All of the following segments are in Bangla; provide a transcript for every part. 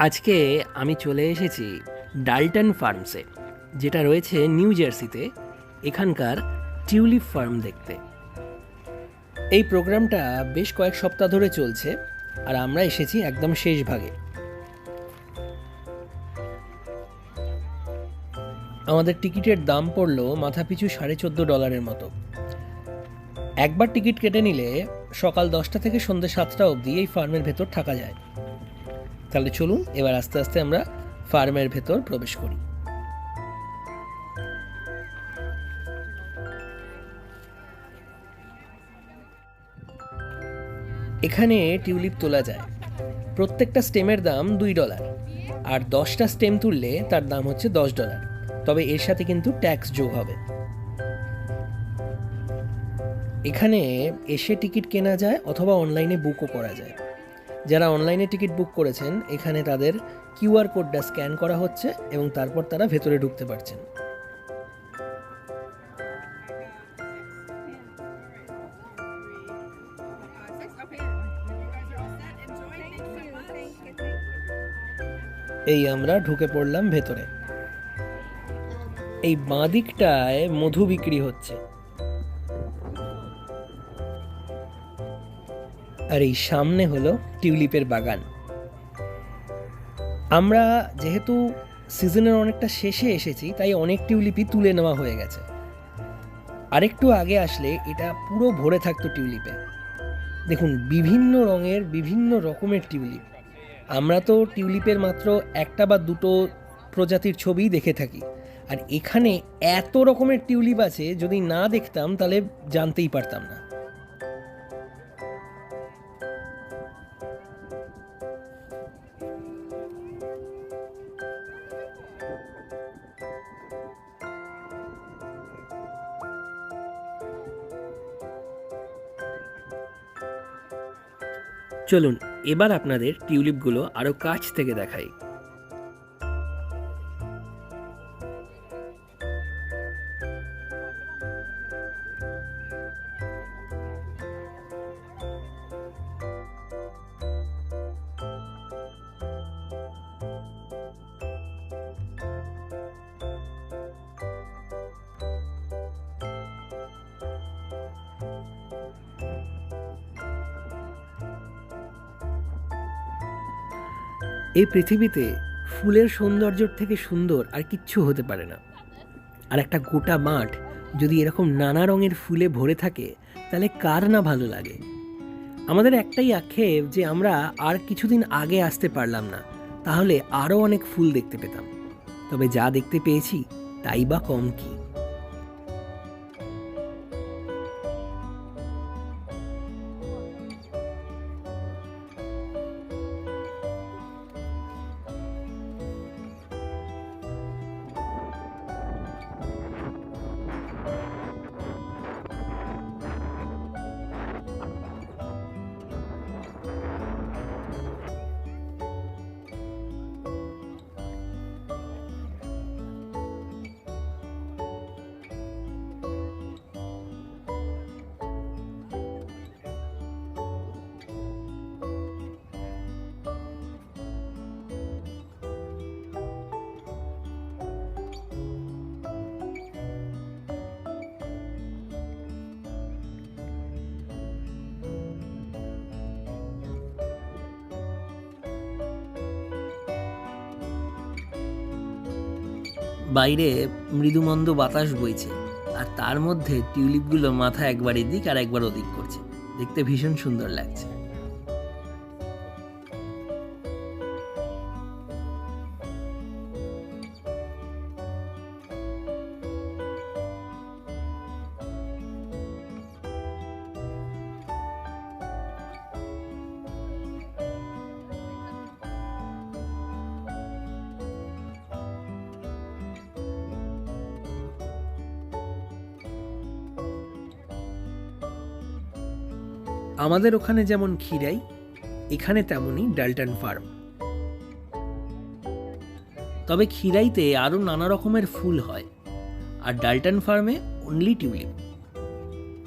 আজকে আমি চলে এসেছি ডাল্টন ফার্মসে, যেটা রয়েছে নিউ জার্সিতে। এখানকার টিউলিপ ফার্ম দেখতে এই প্রোগ্রামটা বেশ কয়েক সপ্তাহ ধরে চলছে, আর আমরা এসেছি একদম শেষ ভাগে। আমাদের টিকিটের দাম পড়লো মাথাপিছু $14.5 মতো। একবার টিকিট কেটে নিলে সকাল 10টা থেকে সন্ধ্যে 7টা অবধি এই ফার্মের ভেতর থাকা যায়। তাহলে চলুন এবার আস্তে আস্তে আমরা ফার্মের ভেতর প্রবেশ করি। এখানে টিউলিপ তোলা যায়। প্রত্যেকটা স্টেমের দাম $2, আর 10টা স্টেম তুললে তার দাম হচ্ছে $10। তবে এর সাথে কিন্তু ট্যাক্স যোগ হবে। এখানে এসে টিকিট কেনা যায় অথবা অনলাইনে বুকও করা যায়। যারা অনলাইনে টিকিট বুক করেছেন, এখানে তাদের কিউআর কোডটা স্ক্যান করা হচ্ছে এবং তারপর তারা ভেতরে ঢুকতে পারছেন। এই আমরা ঢুকে পড়লাম ভেতরে। এই বাঁ দিকটায় মধু বিক্রি হচ্ছে, আর এই সামনে হলো টিউলিপের বাগান। আমরা যেহেতু সিজনের অনেকটা শেষে এসেছি, তাই অনেক টিউলিপই তুলে নেওয়া হয়ে গেছে। আরেকটু আগে আসলে এটা পুরো ভরে থাকতো টিউলিপে। দেখুন, বিভিন্ন রঙের বিভিন্ন রকমের টিউলিপ। আমরা তো টিউলিপের মাত্র একটা বা দুটো প্রজাতির ছবিই দেখে থাকি, আর এখানে এত রকমের টিউলিপ আছে, যদি না দেখতাম তাহলে জানতেই পারতাম না। চলুন এবার আপনাদের টিউলিপগুলো আরো কাছ থেকে দেখাই। এই পৃথিবীতে ফুলের সৌন্দর্যের থেকে সুন্দর আর কিচ্ছু হতে পারে না। আর একটা গোটা মাঠ যদি এরকম নানা রঙের ফুলে ভরে থাকে, তাহলে কার না ভালো লাগে। আমাদের একটাই আক্ষেপ যে আমরা আর কিছুদিন আগে আসতে পারলাম না, তাহলে আরও অনেক ফুল দেখতে পেতাম। তবে যা দেখতে পেয়েছি তাই বা কম কি। বাইরে মৃদুমন্দ বাতাস বইছে, আর তার মধ্যে টিউলিপগুলো মাথা একবার এদিক আর একবার ওদিক করছে। দেখতে ভীষণ সুন্দর লাগছে। আমাদের ওখানে যেমন খিরাই, এখানে তেমনই ডাল্টন ফার্ম। তবে খিরাইতে আরও নানা রকমের ফুল হয়, আর ডাল্টন ফার্মে অনলি টিউলিপ।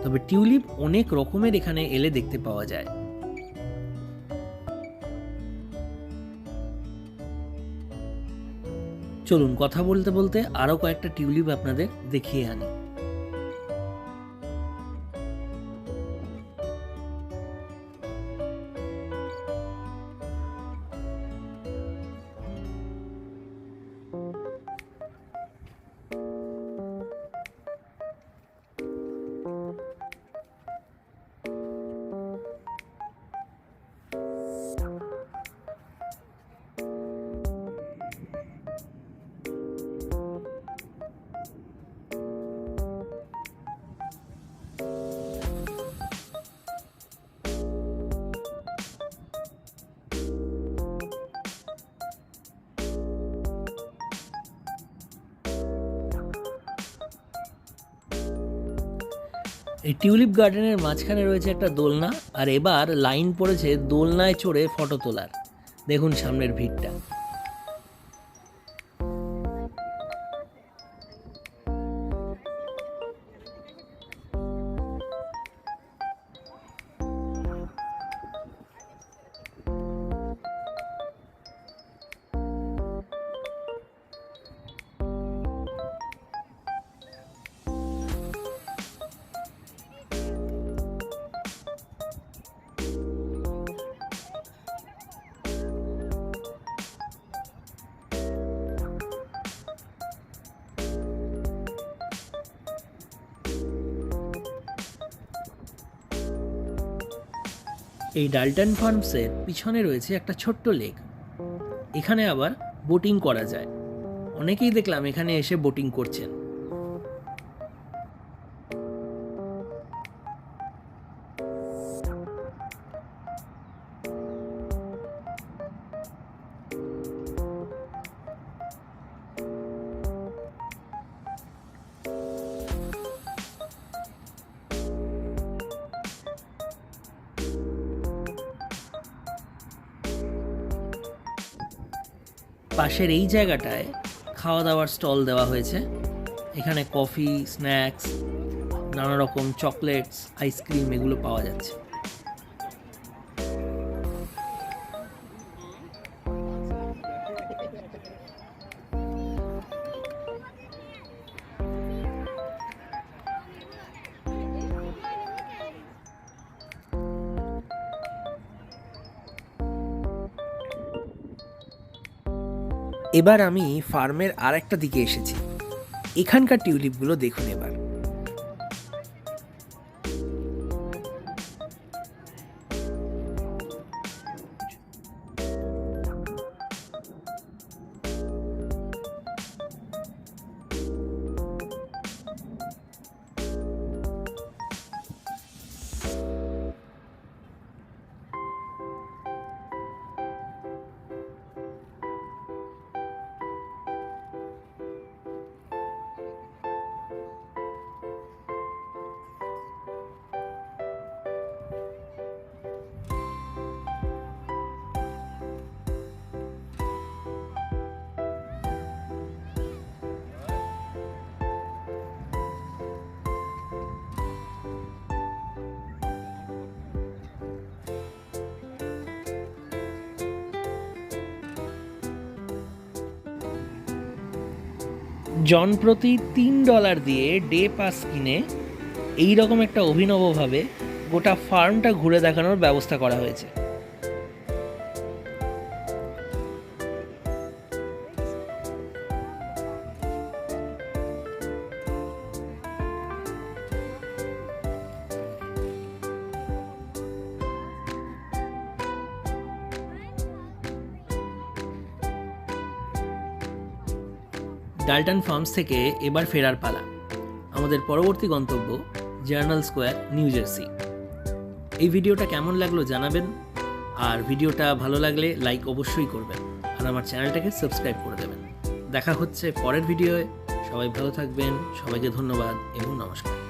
তবে টিউলিপ অনেক রকমের এখানে এলে দেখতে পাওয়া যায়। চলুন কথা বলতে বলতে আরও কয়েকটা টিউলিপ আপনাদের দেখিয়ে আনি। এই টিউলিপ গার্ডেনের মাঝখানে রয়েছে একটা দোলনা, আর এবার লাইন পড়েছে দোলনায় চড়ে ফটো তোলার। দেখুন সামনের ভিড়টা। এই ডাল্টন ফার্মসের পিছনে রয়েছে একটা ছোট্ট লেক। এখানে আবার বোটিং করা যায়। অনেকেই দেখলাম এখানে এসে বোটিং করছেন। পাশের এই জায়গাটায় খাওয়া দাওয়ার স্টল দেওয়া হয়েছে। এখানে কফি, স্ন্যাক্স, নানা রকম চকলেটস, আইসক্রিম এগুলো পাওয়া যাচ্ছে। এবার আমি ফার্মের আর একটা দিকে এসেছি। এখানকার টিউলিপগুলো দেখুন এবার। জন প্রতি $3 দিয়ে ডে পাস কিনে এইরকম একটা অভিনবভাবে গোটা ফার্মটা ঘুরে দেখানোর ব্যবস্থা করা হয়েছে। ডাল্টন ফার্মস থেকে এবার ফেরার পালা। আমাদের পরবর্তী গন্তব্য জার্নাল স্কোয়ার, নিউ জার্সি। এই ভিডিওটা কেমন লাগলো জানাবেন, আর ভিডিওটা ভালো লাগলে লাইক অবশ্যই করবেন, আর আমার চ্যানেলটাকে সাবস্ক্রাইব করে দেবেন। দেখা হচ্ছে পরের ভিডিওয়ে। সবাই ভালো থাকবেন, সবাইকে ধন্যবাদ এবং নমস্কার।